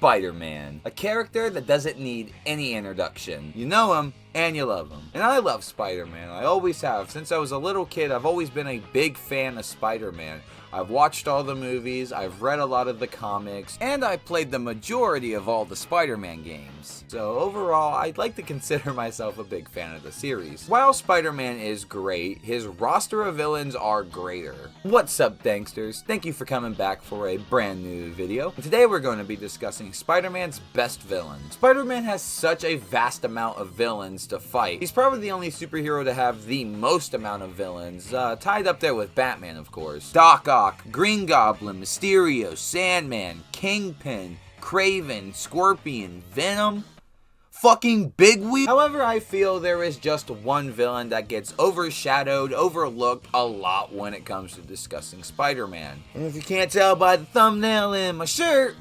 Spider-Man, a character that doesn't need any introduction. You know him, and you love him. And I love Spider-Man, I always have. Since I was a little kid, I've always been a big fan of Spider-Man. I've watched all the movies, I've read a lot of the comics, and I played the majority of all the Spider-Man games. So overall, I'd like to consider myself a big fan of the series. While Spider-Man is great, his roster of villains are greater. What's up, Danksters? Thank you for coming back for a brand new video. And today we're going to be discussing Spider-Man's best villains. Spider-Man has such a vast amount of villains to fight. He's probably the only superhero to have the most amount of villains, tied up there with Batman, of course. Doc Ock, Green Goblin, Mysterio, Sandman, Kingpin, Kraven, Scorpion, Venom, fucking Big Wheel. However, I feel there is just one villain that gets overshadowed, overlooked a lot when it comes to discussing Spider-Man. And if you can't tell by the thumbnail in my shirt,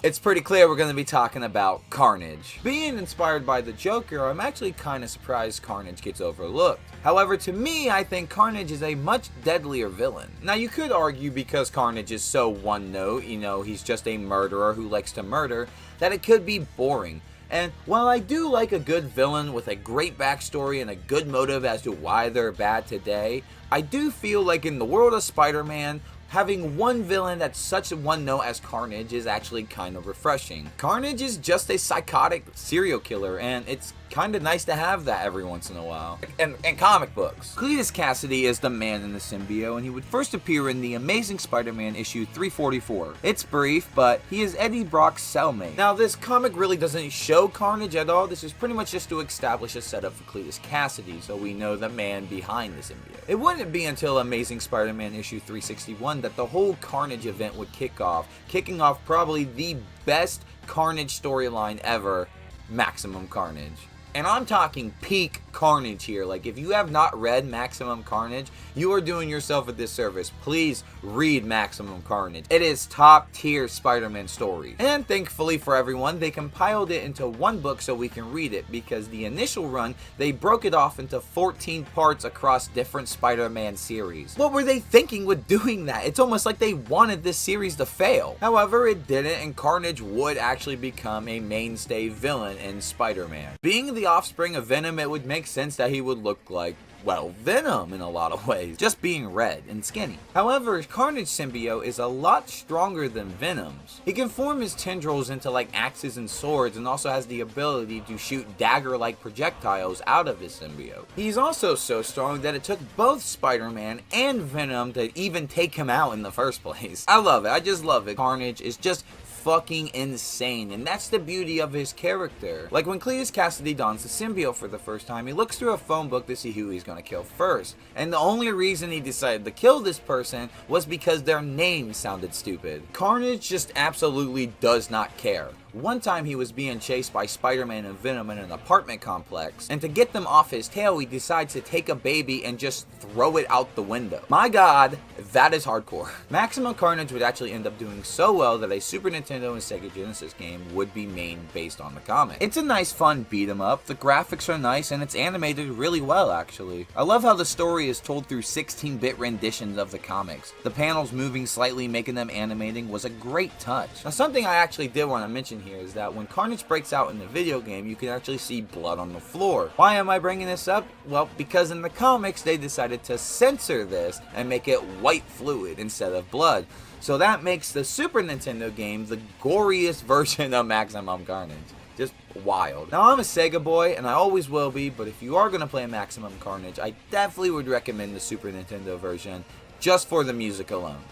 it's pretty clear we're going to be talking about Carnage. Being inspired by the Joker, I'm actually kind of surprised Carnage gets overlooked. However, to me, I think Carnage is a much deadlier villain. Now, you could argue because Carnage is so one note, you know, he's just a murderer who likes to murder, that it could be boring. And while I do like a good villain with a great backstory and a good motive as to why they're bad today, I do feel like in the world of Spider-Man, having one villain that's such a one note as Carnage is actually kind of refreshing. Carnage is just a psychotic serial killer, and it's kind of nice to have that every once in a while. And comic books. Cletus Cassidy is the man in the symbiote, and he would first appear in the Amazing Spider-Man issue 344. It's brief, but he is Eddie Brock's cellmate. Now, this comic really doesn't show Carnage at all. This is pretty much just to establish a setup for Cletus Cassidy, so we know the man behind the symbiote. It wouldn't be until Amazing Spider-Man issue 361 that the whole Carnage event would kick off, kicking off probably the best Carnage storyline ever, Maximum Carnage. And I'm talking peak Carnage here. Like, if you have not read Maximum Carnage, you are doing yourself a disservice. Please read Maximum Carnage. It is top tier Spider-Man story. And thankfully for everyone, they compiled it into one book so we can read it, because the initial run, they broke it off into 14 parts across different Spider-Man series. What were they thinking with doing that? It's almost like they wanted this series to fail. However, it didn't, and Carnage would actually become a mainstay villain in Spider-Man. Being the offspring of Venom, it would make sense that he would look like, well, Venom in a lot of ways, just being red and skinny. However, Carnage symbiote is a lot stronger than Venom's. He can form his tendrils into like axes and swords, and also has the ability to shoot dagger-like projectiles out of his symbiote. He's also so strong that it took both Spider-Man and Venom to even take him out in the first place. I love it. I just love it. Carnage is just fucking insane, and that's the beauty of his character. Like when Cletus Cassidy dons the symbiote for the first time, he looks through a phone book to see who he's gonna kill first, and the only reason he decided to kill this person was because their name sounded stupid. Carnage just absolutely does not care. One time he was being chased by Spider-Man and Venom in an apartment complex, and to get them off his tail, he decides to take a baby and just throw it out the window. My god, that is hardcore. Maximum Carnage would actually end up doing so well that a Super Nintendo and Sega Genesis game would be made based on the comic. It's a nice fun beat 'em up, the graphics are nice, and it's animated really well actually. I love how the story is told through 16-bit renditions of the comics. The panels moving slightly, making them animating, was a great touch. Now, something I actually did want to mention here is that when Carnage breaks out in the video game, you can actually see blood on the floor. Why am I bringing this up? Well, because in the comics, they decided to censor this and make it white fluid instead of blood. So that makes the Super Nintendo game the goriest version of Maximum Carnage. Just wild. Now, I'm a Sega boy, and I always will be, but if you are going to play Maximum Carnage, I definitely would recommend the Super Nintendo version, just for the music alone.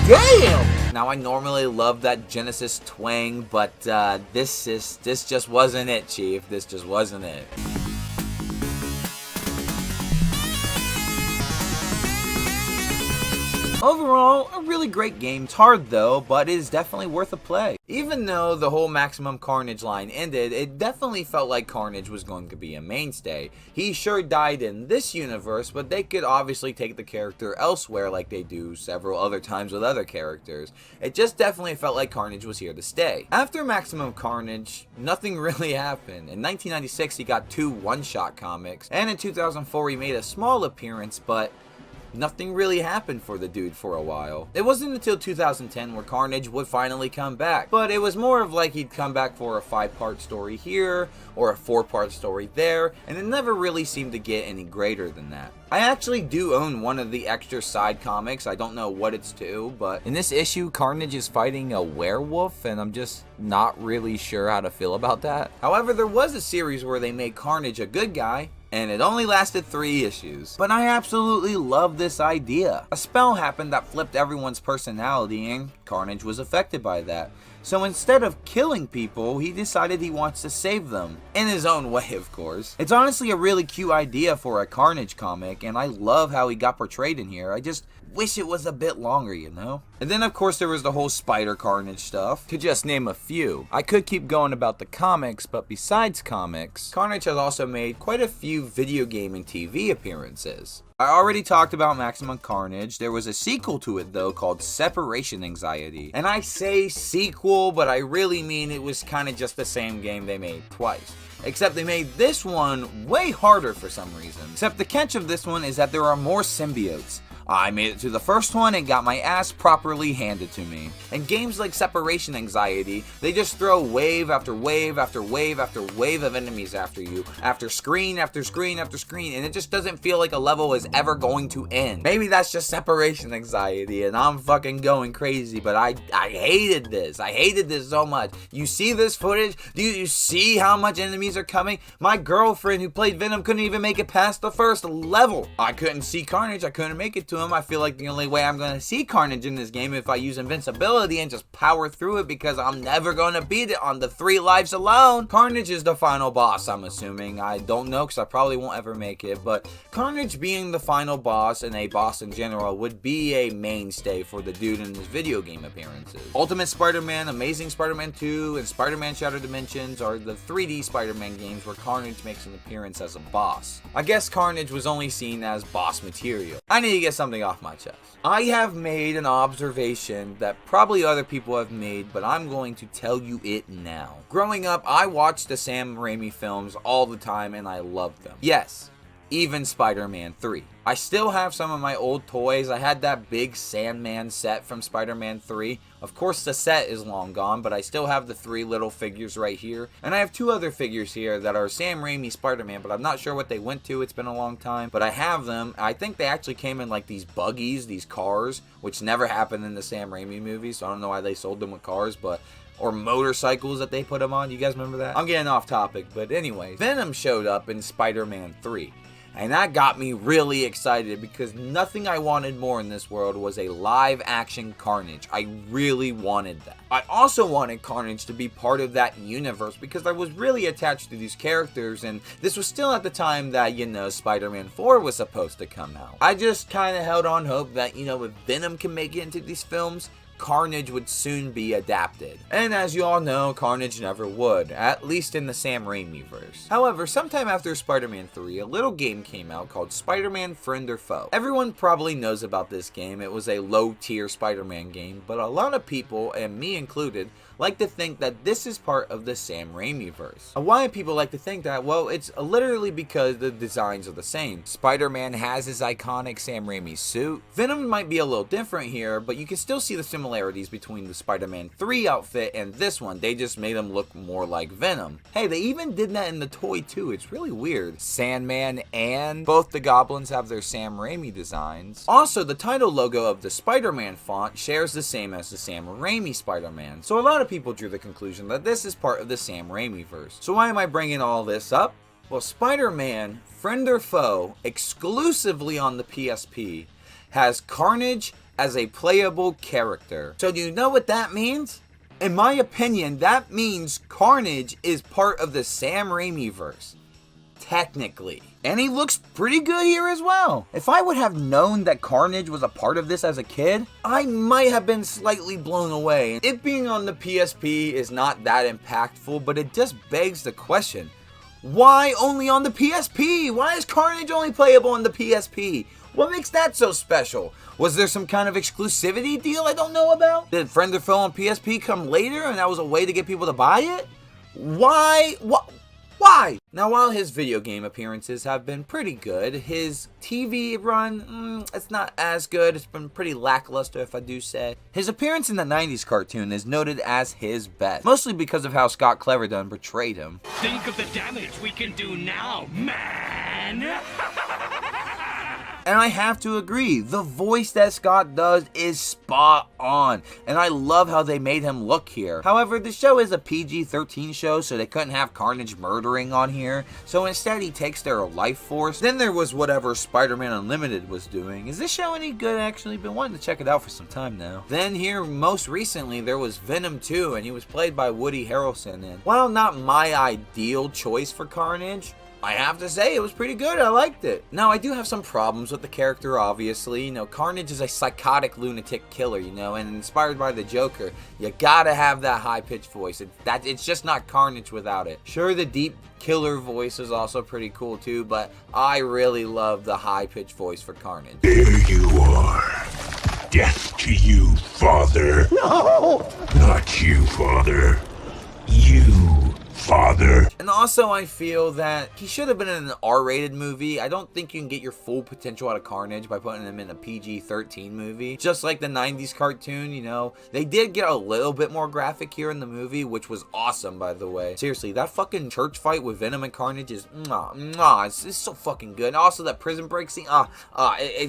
Damn! Now, I normally love that Genesis twang, but this just wasn't it, Chief. This just wasn't it. Overall, a really great game. It's hard though, but it is definitely worth a play. Even though the whole Maximum Carnage line ended, it definitely felt like Carnage was going to be a mainstay. He sure died in this universe, but they could obviously take the character elsewhere like they do several other times with other characters. It just definitely felt like Carnage was here to stay. After Maximum Carnage, nothing really happened. In 1996, he got 2 one-shot comics, and in 2004 he made a small appearance, but nothing really happened for the dude for a while. It wasn't until 2010 where Carnage would finally come back, but it was more of like he'd come back for a 5-part story here, or a 4-part story there, and it never really seemed to get any greater than that. I actually do own one of the extra side comics. I don't know what it's to, but in this issue, Carnage is fighting a werewolf, and I'm just not really sure how to feel about that. However, there was a series where they made Carnage a good guy, and it only lasted 3 issues. But I absolutely love this idea. A spell happened that flipped everyone's personality, and Carnage was affected by that. So instead of killing people, he decided he wants to save them. In his own way, of course. It's honestly a really cute idea for a Carnage comic, and I love how he got portrayed in here. I just wish it was a bit longer, you know? And then of course there was the whole Spider Carnage stuff, to just name a few. I could keep going about the comics, but besides comics, Carnage has also made quite a few video game and TV appearances. I already talked about Maximum Carnage. There was a sequel to it though called Separation Anxiety. And I say sequel, but I really mean it was kind of just the same game they made twice. Except they made this one way harder for some reason. Except the catch of this one is that there are more symbiotes. I made it to the first one and got my ass properly handed to me. And games like Separation Anxiety, they just throw wave after wave after wave after wave of enemies after you, after screen after screen after screen, and it just doesn't feel like a level is ever going to end. Maybe that's just Separation Anxiety and I'm fucking going crazy, but I hated this. I hated this so much. You see this footage? Do you see how much enemies are coming? My girlfriend who played Venom couldn't even make it past the first level. I couldn't see Carnage. I couldn't make it to him. I feel like the only way I'm going to see Carnage in this game is if I use invincibility and just power through it, because I'm never going to beat it on the 3 lives alone. Carnage is the final boss, I'm assuming. I don't know because I probably won't ever make it, but Carnage being the final boss and a boss in general would be a mainstay for the dude in his video game appearances. Ultimate Spider-Man, Amazing Spider-Man 2, and Spider-Man Shattered Dimensions are the 3D Spider-Man games where Carnage makes an appearance as a boss. I guess Carnage was only seen as boss material. I need to get something off my chest. I have made an observation that probably other people have made, but I'm going to tell you it now. Growing up, I watched the Sam Raimi films all the time and I loved them. Yes, even Spider-Man 3. I still have some of my old toys. I had that big Sandman set from Spider-Man 3. Of course the set is long gone, but I still have the 3 little figures right here. And I have 2 other figures here that are Sam Raimi Spider-Man, but I'm not sure what they went to. It's been a long time, but I have them. I think they actually came in like these buggies, these cars, which never happened in the Sam Raimi movies, so I don't know why they sold them with cars, but or motorcycles that they put them on. You guys remember that? I'm getting off topic, but anyway, Venom showed up in Spider-Man 3. And that got me really excited because nothing I wanted more in this world was a live action Carnage. I really wanted that. I also wanted Carnage to be part of that universe because I was really attached to these characters, and this was still at the time that, you know, Spider-Man 4 was supposed to come out. I just kind of held on hope that, you know, if Venom can make it into these films, Carnage would soon be adapted. And as you all know, Carnage never would, at least in the Sam Raimi verse. However, sometime after Spider-Man 3, a little game came out called Spider-Man Friend or Foe. Everyone probably knows about this game. It was a low-tier Spider-Man game, but a lot of people, and me included, like to think that this is part of the Sam Raimi verse. Why people like to think that? Well, it's literally because the designs are the same. Spider-Man has his iconic Sam Raimi suit. Venom might be a little different here, but you can still see the similarities between the Spider-Man 3 outfit and this one. They just made him look more like Venom. Hey, they even did that in the toy too. It's really weird. Sandman and both the goblins have their Sam Raimi designs. Also, the title logo of the Spider-Man font shares the same as the Sam Raimi Spider-Man. So a lot of people drew the conclusion that this is part of the Sam Raimi verse. So why am I bringing all this up? Well, Spider-Man Friend or Foe, exclusively on the PSP, has Carnage as a playable character. So do you know what that means? In my opinion, that means Carnage is part of the Sam Raimi verse. technically. And he looks pretty good here as well. If I would have known that Carnage was a part of this as a kid, I might have been slightly blown away. It being on the PSP is not that impactful, but it just begs the question, why only on the PSP? Why is Carnage only playable on the PSP? What makes that so special? Was there some kind of exclusivity deal I don't know about? Did Friend or Foe on PSP come later and that was a way to get people to buy it? Why? Why? Now, while his video game appearances have been pretty good, his TV run, it's not as good. It's been pretty lackluster, if I do say. His appearance in the 90s cartoon is noted as his best, mostly because of how Scott Cleverdon portrayed him. Think of the damage we can do now, man! And I have to agree, the voice that Scott does is spot on, and I love how they made him look here. However, the show is a PG-13 show, so they couldn't have Carnage murdering on here, so instead he takes their life force. Then there was whatever Spider-Man Unlimited was doing. Is this show any good, actually? Been wanting to check it out for some time now. Then here, most recently, there was Venom 2, and he was played by Woody Harrelson, and while not my ideal choice for Carnage, I have to say, it was pretty good. I liked it. Now, I do have some problems with the character, obviously. You know, Carnage is a psychotic lunatic killer, you know, and inspired by the Joker, you gotta have that high-pitched voice. It's just not Carnage without it. Sure, the deep killer voice is also pretty cool, too, but I really love the high-pitched voice for Carnage. There you are. Death to you, Father. No! Not you, Father. You, Father. And also, I feel that he should have been in an R-rated movie. I don't think you can get your full potential out of Carnage by putting him in a PG-13 movie. Just like the 90s cartoon, you know. They did get a little bit more graphic here in the movie, which was awesome, by the way. Seriously, that fucking church fight with Venom and Carnage is it's so fucking good. And also, that prison break scene,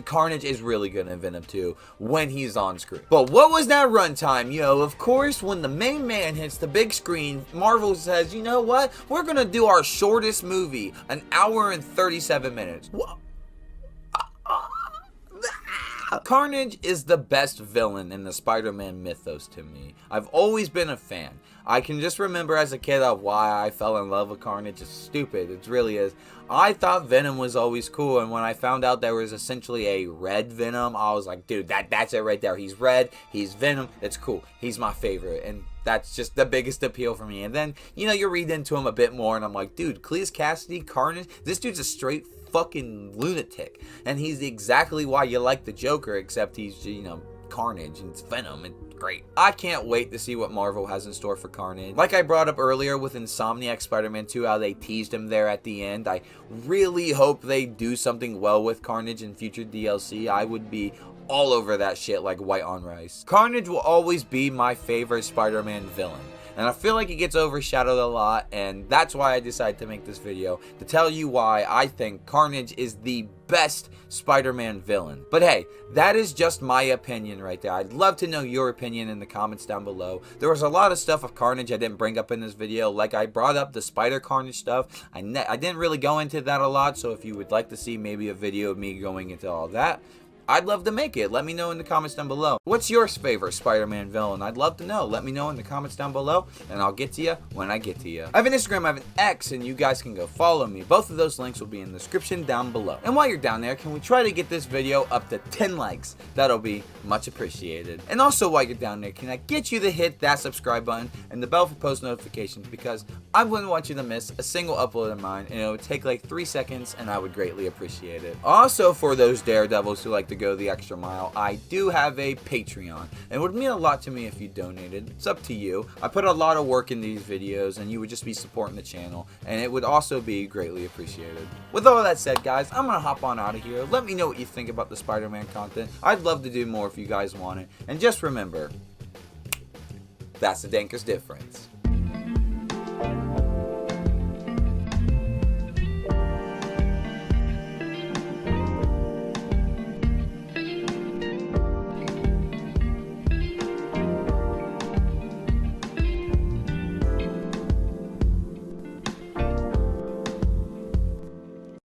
Carnage is really good in Venom 2 when he's on screen. But what was that runtime? You know, of course, when the main man hits the big screen, Marvel says, you know what? We're gonna do our shortest movie, an hour and 37 minutes. What? Carnage is the best villain in the Spider-Man mythos to me. I've always been a fan. I can just remember as a kid of why I fell in love with Carnage. It's stupid. It really is. I thought Venom was always cool, and when I found out there was essentially a red Venom, I was like, dude, that's it right there. He's red, he's Venom, it's cool. He's my favorite, and that's just the biggest appeal for me. And then, you know, you read into him a bit more, and I'm like, dude, Cletus Cassidy, Carnage, this dude's a straight fucking lunatic, and he's exactly why you like the Joker, except he's, you know, Carnage, and it's Venom, and great. I can't wait to see what Marvel has in store for Carnage. Like I brought up earlier with Insomniac Spider-Man 2, how they teased him there at the end. I really hope they do something well with Carnage in future DLC. I would be all over that shit like white on rice. Carnage will always be my favorite Spider-Man villain, and I feel like it gets overshadowed a lot, and that's why I decided to make this video, to tell you why I think Carnage is the best Spider-Man villain. But hey, that is just my opinion right there. I'd love to know your opinion in the comments down below. There was a lot of stuff of Carnage I didn't bring up in this video, like I brought up the Spider Carnage stuff. I didn't really go into that a lot, so if you would like to see maybe a video of me going into all that, I'd love to make it. Let me know in the comments down below. What's your favorite Spider-Man villain? I'd love to know. Let me know in the comments down below, and I'll get to you when I get to you. I have an Instagram, I have an X, and you guys can go follow me. Both of those links will be in the description down below. And while you're down there, can we try to get this video up to 10 likes? That'll be much appreciated. And also, while you're down there, can I get you to hit that subscribe button and the bell for post notifications, because I wouldn't want you to miss a single upload of mine, and it would take like 3 seconds, and I would greatly appreciate it. Also, for those daredevils who like to go the extra mile, I do have a Patreon, and it would mean a lot to me if you donated. It's up to you. I put a lot of work in these videos, and you would just be supporting the channel, and it would also be greatly appreciated. With all that said, guys, I'm gonna hop on out of here. Let me know what you think about the Spider-Man content. I'd love to do more if you guys want it, and just remember, that's the Dankers difference.